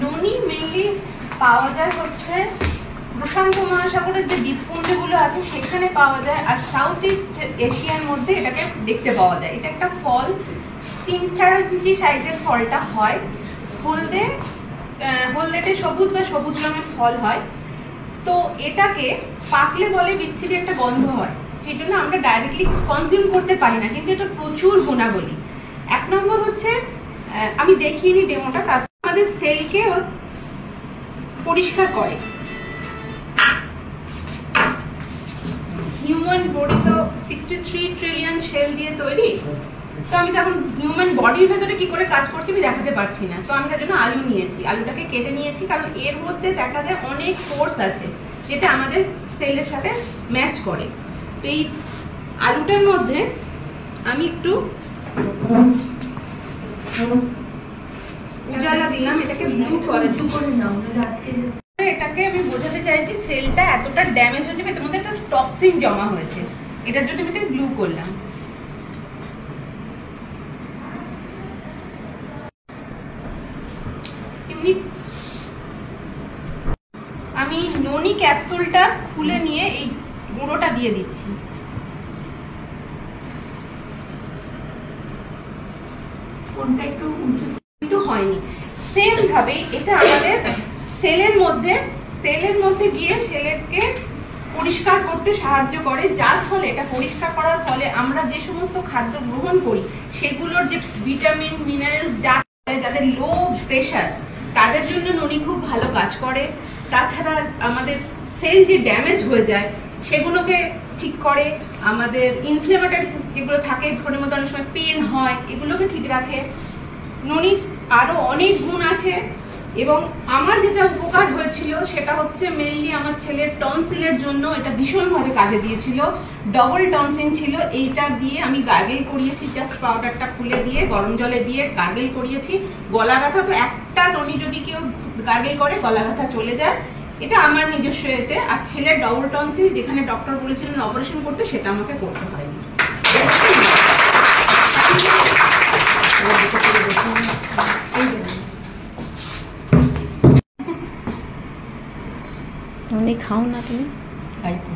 ননি mainly পাওয়া যায় হচ্ছে প্রশান্ত মহাসাগরের যে দ্বীপপুঞ্জগুলো আছে সেখানে পাওয়া যায়, আর সাউথ ইস্ট এশিয়ার মধ্যে এটাকে দেখতে পাওয়া যায়। এটা একটা ফল, 3-4 ইঞ্চি সাইজের ফলটা হয়, হলদেটে সবুজ বা সবুজ রঙের ফল হয়। তো এটাকে পাকলে বলে বিচ্ছিরি একটা গন্ধ হয়, সেই জন্য আমরা ডাইরেক্টলি কনজিউম করতে পারি না, কিন্তু এটা প্রচুর গুণাবলী। 1 নম্বর হচ্ছে, আমি দেখিয়ে নিই ডেমোটা, আমাদের সেলকে পরিষ্কার করে। হিউম্যান বডি তো 63 ট্রিলিয়ন সেল দিয়ে তৈরি, তো আমি তখন হিউম্যান বডির ভেতরে কি করে কাজ করছে আমি দেখাতে পারছি না, তো আমি তার জন্য আলু নিয়েছি, আলুটাকে কেটে নিয়েছি, কারণ এর মধ্যে দেখা যায় অনেক কোর্স আছে যেটা আমাদের সেলের সাথে ম্যাচ করে। তো এই আলুটার মধ্যে আমি একটু উজালা দিলাম, এটাকে ব্লু করে নাও। এটাকে আমি বোঝাতে চাইছি সেলটা এতটা ড্যামেজ হয়েছে, এর মধ্যে একটা টক্সিন জমা হয়েছে, এটার জন্য আমি ব্লু করলাম। আমি ননি ক্যাপসুলটা খুলে নিয়ে এই গুঁড়োটা দিয়ে দিচ্ছি। কোনটা একটু কিন্তু হয়নি। সেম ভাবে এটা আমাদের সেলের মধ্যে গিয়ে সেলকে পরিষ্কার করতে সাহায্য করে, যার ফলে এটা পরিষ্কার করার ফলে আমরা যে সমস্ত খাদ্য গ্রহণ করি সেগুলোর যে ভিটামিন মিনারেলস যাদের লো প্রেশার তাদের জন্য ননি খুব ভালো কাজ করে। তাছাড়া আমাদের সেল যে ড্যামেজ হয়ে যায় সেগুলোকে ঠিক করে, আমাদের ইনফ্লেমেটরি যেগুলো থাকে ঘরের মধ্যে অনেক সময় পেন হয় এগুলোকে ঠিক রাখে। ননির আরো অনেক গুণ আছে, এবং আমার যেটা উপকার হয়েছিল সেটা হচ্ছে মেইনলি আমার ছেলের টনসিলের জন্য এটা ভীষণভাবে কাজে দিয়েছিল। ডবল টনসিল ছিল, এইটা দিয়ে আমি গার্গেল করিয়েছি, জাস্ট পাউডারটা খুলে দিয়ে গরম জলে দিয়ে গার্গেল করিয়েছি। গলা ব্যথা তো একটা ননি যদি কেউ গার্গেল করে গলা ব্যথা চলে যায়, এটা আমার নিজস্ব এতে। আর ছেলের ডবল টনসিল যেখানে ডক্টর বলেছিলেন অপারেশন করতে, সেটা আমাকে করতে হয়নি। ননি খাও না তুমি? খাই তো।